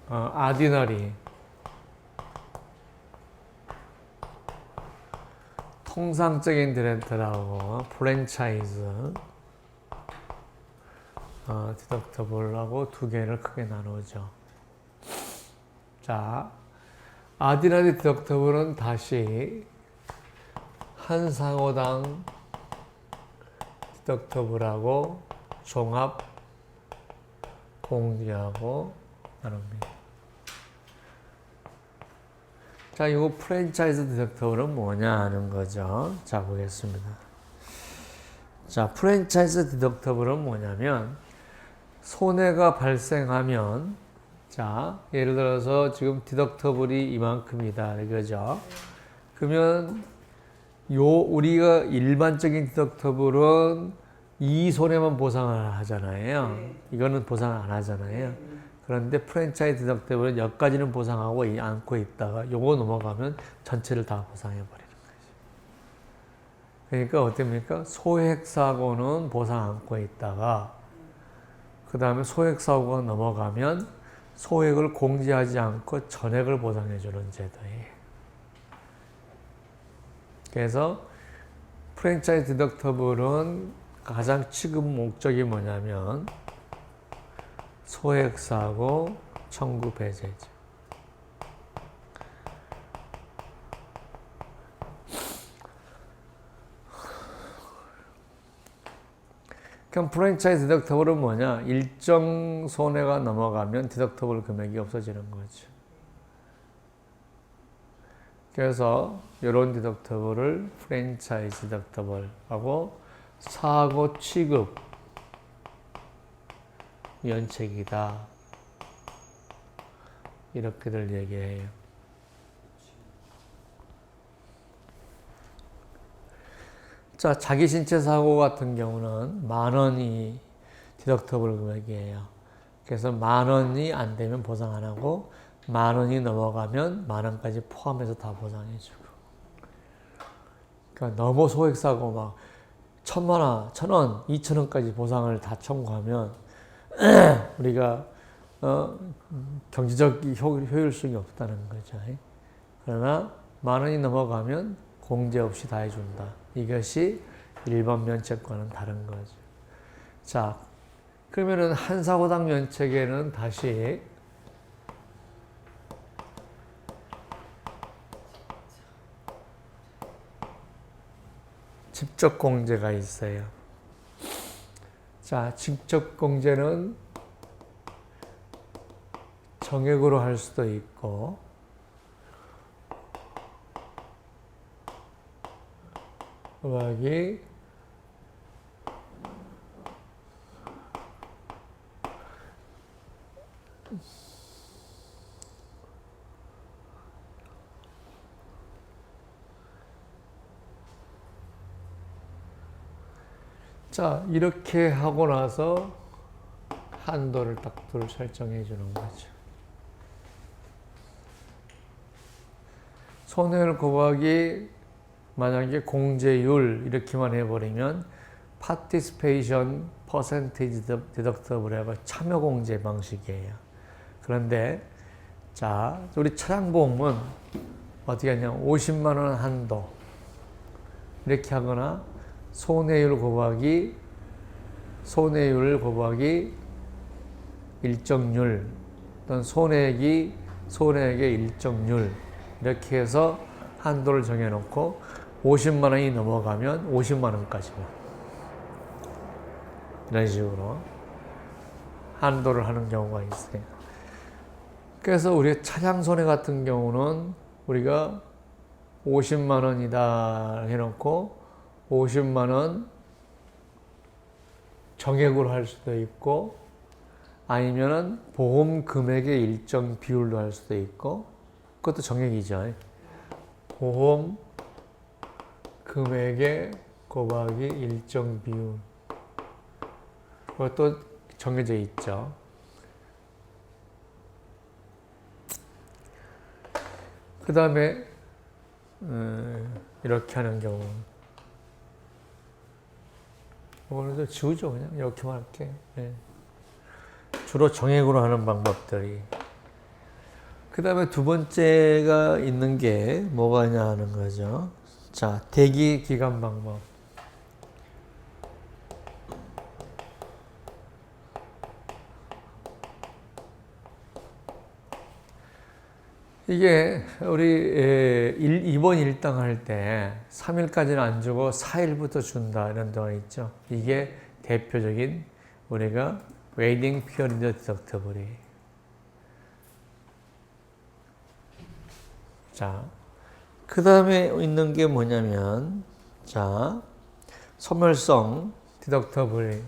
아디너리 통상적인 디렉터라고 프랜차이즈 디덕터블하고 두 개를 크게 나누죠. 자, 아디너리 디덕터블은 다시 한 상호당 디덕터블하고 종합 공제하고 나눕니다. 자, 이거 프랜차이즈 디덕터블은 뭐냐 하는 거죠. 자, 보겠습니다. 자, 프랜차이즈 디덕터블은 뭐냐면 손해가 발생하면 자, 예를 들어서 지금 디덕터블이 이만큼이다 이거죠. 그러면 우리가 일반적인 디덕터블은 이 손해만 보상을 하잖아요. 이거는 보상을 안 하잖아요. 그런데 프랜차이즈 디덕터블은 여기까지는 보상하고 않고 있다가 요거 넘어가면 전체를 다 보상해 버리는 거죠. 그러니까 어떻습니까? 소액사고는 보상 않고 있다가 그 다음에 소액사고가 넘어가면 소액을 공제하지 않고 전액을 보상해 주는 제도예요. 그래서 프랜차이즈 디덕터블은 가장 취급 목적이 뭐냐면 소액사고 청구 배제죠. 그럼 프랜차이즈 디덕터블은 뭐냐? 일정 손해가 넘어가면 디덕터블 금액이 없어지는 거죠. 그래서 이런 디덕터블을 프랜차이즈 디덕터블하고 사고 취급 면책이다. 이렇게들 얘기해요. 자, 자기 신체 사고 같은 경우는 10,000원이 디덕터블 금액이에요. 그래서 10,000원이 안 되면 보상 안 하고 10,000원이 넘어가면 10,000원까지 포함해서 다 보상해주고. 그러니까 너무 소액 사고 막 1,000원, 1,000원, 2,000원까지 보상을 다 청구하면 우리가 경제적 효율성이 없다는 거죠. 그러나 10,000원이 넘어가면 공제 없이 다 해준다. 이것이 일반 면책과는 다른 거죠. 자, 그러면은 한 사고당 면책에는 다시 직접 공제가 있어요. 자, 직접 공제는 정액으로 할 수도 있고 여기 자, 이렇게 하고 나서 한도를 딱 설정해 주는 거죠. 손해율 곱하기 만약에 공제율 이렇게만 해버리면 participation percentage deductible하고 참여 공제 방식이에요. 그런데 자, 우리 차량보험은 어떻게 하냐면 50만 원 한도 이렇게 하거나 손해율 곱하기 일정률 또는 손해액의 일정률 이렇게 해서 한도를 정해놓고 50만 원이 넘어가면 50만 원까지만 이런 식으로 한도를 하는 경우가 있어요. 그래서 우리 차량 손해 같은 경우는 우리가 50만 원이다 해놓고 50만 원 정액으로 할 수도 있고 아니면은 보험 금액의 일정 비율로 할 수도 있고 그것도 정액이죠. 보험 금액의 곱하기 일정 비율 그것도 정해져 있죠. 그 다음에 이렇게 하는 경우 이거는 지우죠. 그냥 이렇게만 할게. 네. 주로 정액으로 하는 방법들이. 그 다음에 두 번째가 있는 게 뭐가 있냐 하는 거죠. 자, 대기 기간 방법. 이게 우리 입원 일당 할 때 3일까지는 안 주고 4일부터 준다 이런 동안 있죠. 이게 대표적인 우리가 웨이팅 피어리드 디덕터블이. 자, 그 다음에 있는 게 뭐냐면, 자, 소멸성 디덕터블이.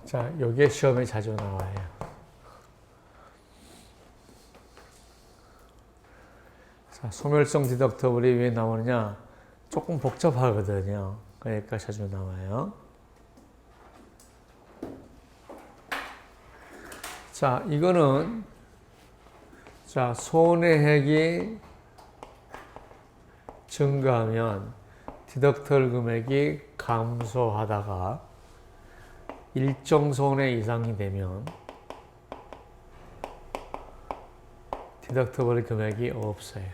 자, 요게 시험에 자주 나와요. 자, 소멸성 디덕터블이 왜 나오느냐? 조금 복잡하거든요. 그러니까 자주 나와요. 자, 이거는, 자, 손해액이 증가하면 디덕터블 금액이 감소하다가 일정 손해 이상이 되면 디덕터블 금액이 없어요.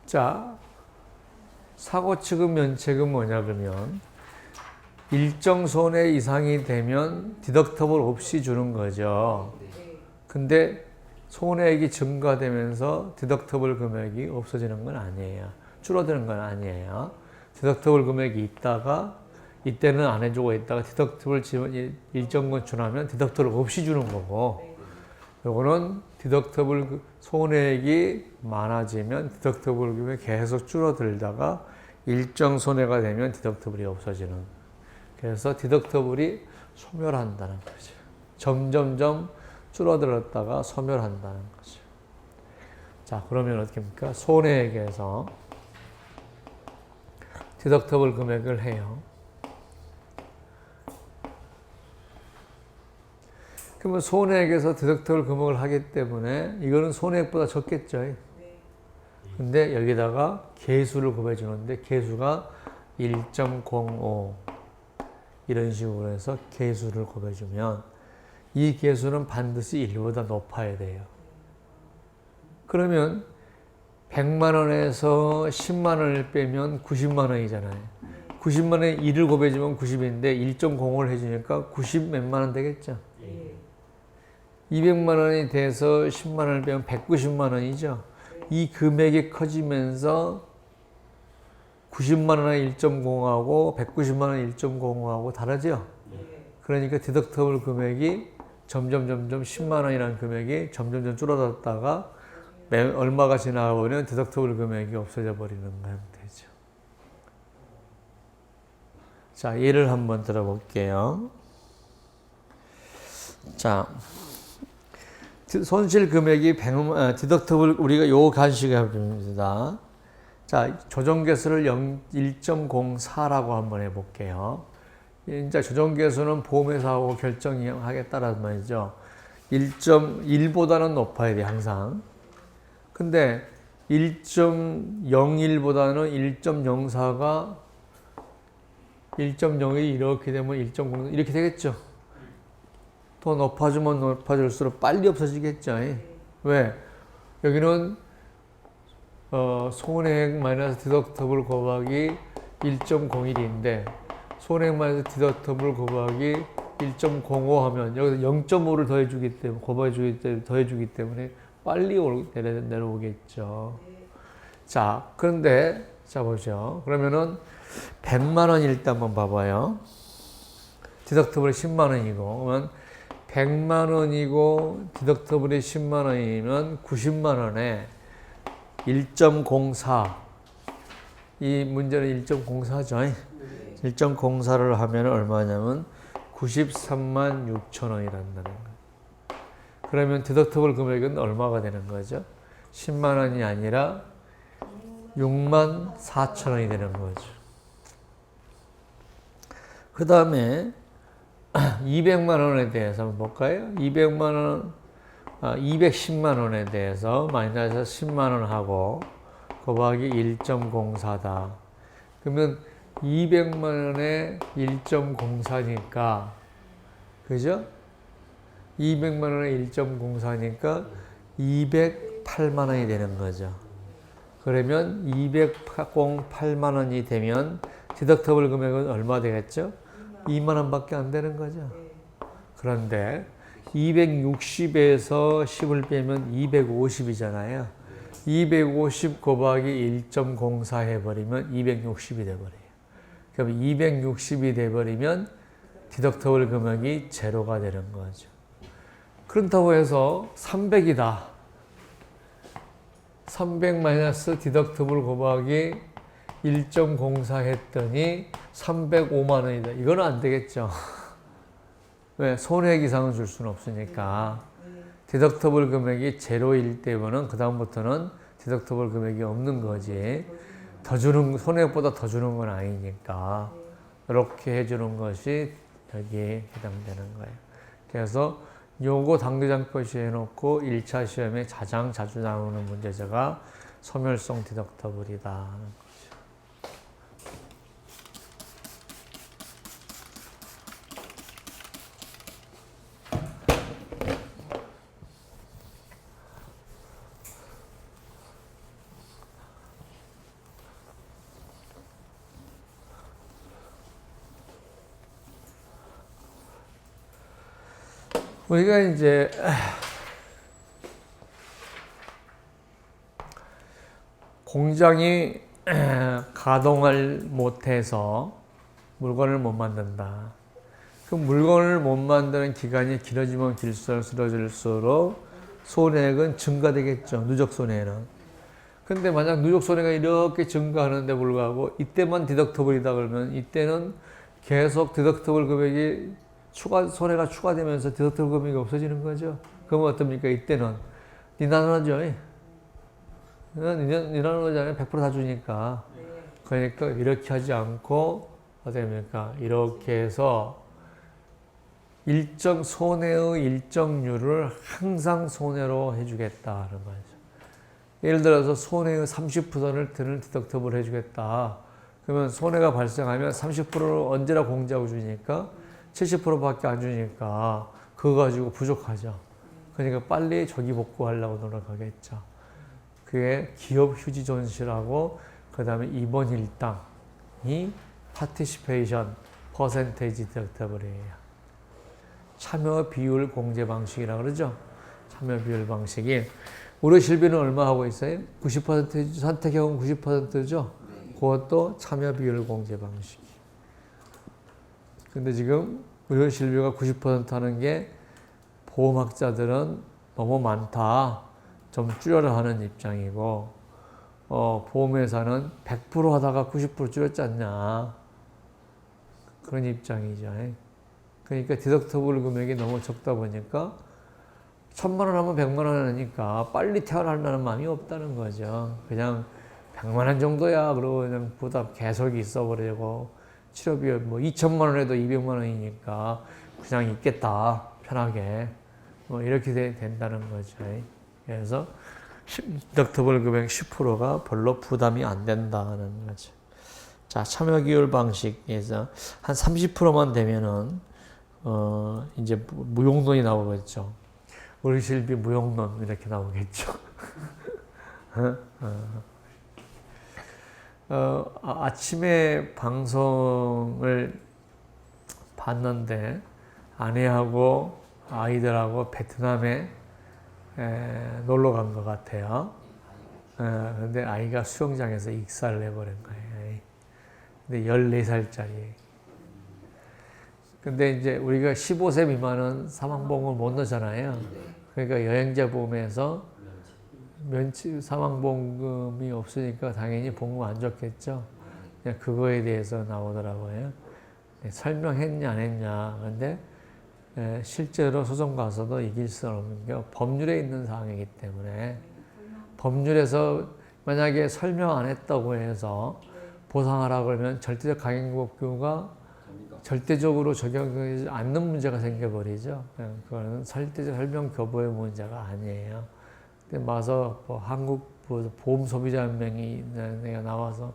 자, 사고 치금 면책은 뭐냐 그러면 일정 손해 이상이 되면 디덕터블 없이 주는 거죠. 근데 손해액이 증가되면서 디덕터블 금액이 없어지는 건 아니에요. 줄어드는 건 아니에요. 디덕터블 금액이 있다가 이때는 안 해주고 있다가 디덕터블 일정 건 지나면 디덕터블 없이 주는 거고, 요거는 디덕터블 손해액이 많아지면 디덕터블 금액이 계속 줄어들다가 일정 손해가 되면 디덕터블이 없어지는. 그래서 디덕터블이 소멸한다는 거죠. 점점점 줄어들었다가 소멸한다는 거죠. 자, 그러면 어떻게 합니까? 손해액에서 디덕터블 금액을 해요. 그러면 손해액에서 디덕터블 금액을 하기 때문에 이거는 손해액보다 적겠죠. 근데 여기다가 계수를 곱해 주는데 계수가 1.05 이런 식으로 해서 계수를 곱해 주면 이 계수는 반드시 1보다 높아야 돼요. 그러면 100만 원에서 10만 원을 빼면 90만 원이잖아요. 90만 원에 1을 곱해주면 90인데 1.05를 해주니까 90 몇만 원 되겠죠. 200만 원이 돼서 10만 원을 빼면 190만 원이죠. 이 금액이 커지면서 90만 원의 1.0하고 190만 원의 1.05하고 다르죠. 그러니까 디덕터블 금액이 점점 10만 원이라는 금액이 점점 줄어들었다가 얼마가 지나가버리면 디덕터블 금액이 없어져 버리는 건 되죠. 자, 예를 한번 들어볼게요. 자, 손실 금액이 디덕터블 우리가 요 간식을 해봅니다. 자, 조정계수를 1.04라고 한번 해볼게요. 이제 조정계수는 보험회사하고 결정하게 따라서 말이죠. 1.1보다는 높아야 돼, 항상. 근데 1.01보다는 1.04가 1.01이 이렇게 되면 1.0 이렇게 되겠죠. 더 높아지면 높아질수록 빨리 없어지겠죠. 왜? 여기는 손해액 마이너스 디덕터블 곱하기 1.01인데 손해액 마이너스 디덕터블 곱하기 1.05 하면 여기서 0.5를 더해주기 때문에 곱해주기 때문에 더해주기 때문에 빨리 내려오겠죠. 자, 그런데 자 보죠. 그러면은 100만 원일 때 한번 봐봐요. 디덕터블이 10만 원이고 그러면 100만 원이고 디덕터블이 10만 원이면 90만 원에 1.04 이 문제는 1.04죠. 1.04를 하면 얼마냐면 93만 6천 원이란다는 거예요. 그러면 디덕터블 금액은 얼마가 되는 거죠? 10만 원이 아니라 6만 4천 원이 되는 거죠. 그 다음에 200만 원에 대해서 한번 볼까요? 200만 원, 210만 원에 대해서 마이너스 10만 원 하고 곱하기 1.04다. 그러면 200만 원에 1.04니까 그죠? 200만 원에 1.04니까 208만 원이 되는 거죠. 그러면 208만 원이 되면 디덕터블 금액은 얼마 되겠죠? 2만 원밖에 안 되는 거죠. 그런데 260에서 10을 빼면 250이잖아요. 250 곱하기 1.04 해버리면 260이 돼버려요. 그럼 260이 돼버리면 디덕터블 금액이 제로가 되는 거죠. 그렇다고 해서 300이다. 300 마이너스 디덕터블 곱하기 1.04 했더니 305만 원이다. 이거는 안 되겠죠. 왜? 손해액 이상은 줄 수는 없으니까. 디덕터블 금액이 제로일 때면은 그다음부터는 디덕터블 금액이 없는 거지. 더 주는, 손해액보다 더 주는 건 아니니까. 이렇게 해주는 것이 여기에 해당되는 거예요. 그래서 요거 당구장 표시해 놓고 1차 시험에 가장 자주 나오는 문제제가 소멸성 디덕터블이다. 우리가 이제 공장이 가동을 못해서 물건을 못 만든다. 그 물건을 못 만드는 기간이 길어지면 길어질수록 손해액은 증가되겠죠. 누적 손해는. 근데 만약 누적 손해가 이렇게 증가하는데 불구하고 이때만 디덕터블이다 그러면 이때는 계속 디덕터블 금액이 손해가 추가되면서 디덕터블 금액이 없어지는 거죠. 그러면 어떻습니까? 이때는 니나노죠. 니나노잖아요. 100% 다 주니까. 그러니까 이렇게 하지 않고 어떻게 됩니까? 이렇게 해서 손해의 일정률을 항상 손해로 해주겠다는 거죠. 예를 들어서 손해의 30%를 드는 디덕터블 해주겠다. 그러면 손해가 발생하면 30%를 언제나 공제하고 주니까 70%밖에 안 주니까 그거 가지고 부족하죠. 그러니까 빨리 조기 복구하려고 노력하겠죠. 그게 기업 휴지 존실하고 그 다음에 이번 일당이 파티시페이션 퍼센테이지 디덕터블이에요. 참여 비율 공제 방식이라고 그러죠. 참여 비율 방식이 우리 실비는 얼마 하고 있어요? 90% 선택형은 90%죠. 그것도 참여 비율 공제 방식. 근데 지금 의료 실비가 90% 하는 게 보험학자들은 너무 많다. 좀 줄여라 하는 입장이고, 보험회사는 100% 하다가 90% 줄였지 않냐. 그런 입장이죠. 그러니까 디덕터블 금액이 너무 적다 보니까 1000만 원 하면 100만 원 하니까 빨리 태어나려는 마음이 없다는 거죠. 그냥 100만 원 정도야. 그러고 그냥 부담 계속 있어버리고 치료비 뭐 2천만 원 해도 200만 원이니까 그냥 있겠다. 편하게. 뭐 이렇게 된다는 거죠. 그래서 디덕터블 금액 10%가 별로 부담이 안 된다는 거죠. 자, 참여 기율 방식에서 한 30%만 되면은 이제 무용론이 나오겠죠. 우리 실비 무용론 이렇게 나오겠죠. 아침에 방송을 봤는데 아내하고 아이들하고 베트남에 놀러 간 것 같아요. 근데 아이가 수영장에서 익사를 해버린 거예요. 근데 14살짜리. 근데 이제 우리가 15세 미만은 사망보험을 못 넣잖아요. 그러니까 여행자 보험에서 사망보험금이 없으니까 당연히 보험 안 줬겠죠. 그냥 그거에 대해서 나오더라고요. 설명했냐 안 했냐. 근데 실제로 소송 가서도 이길 수 없는 게 법률에 있는 사항이기 때문에 법률에서 만약에 설명 안 했다고 해서 보상하라 그러면 절대적 강행법규가 절대적으로 적용하지 않는 문제가 생겨버리죠. 그거는 절대적 설명 교보의 문제가 아니에요. 근데 와서 뭐 한국 보험 소비자 연맹이 내가 나와서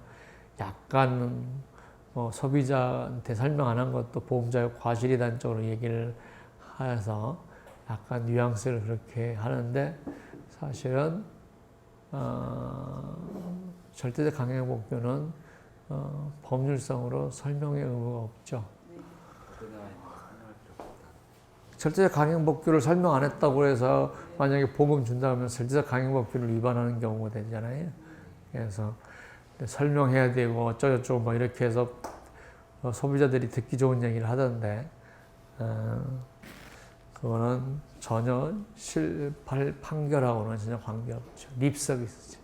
약간 소비자한테 설명 안 한 것도 보험자의 과실이라는 쪽으로 얘기를 해서 약간 뉘앙스를 그렇게 하는데 사실은 절대적 강행 복귀는 법률상으로 설명의 의무가 없죠. 절대적 강행 복귀를 설명 안 했다고 해서 만약에 보험 준다면 절대적 강행 복귀를 위반하는 경우가 되잖아요. 그래서 설명해야 되고 어쩌고저쩌고 막 이렇게 해서 소비자들이 듣기 좋은 얘기를 하던데 그거는 전혀 판결하고는 전혀 관계없죠. 립 서비스죠.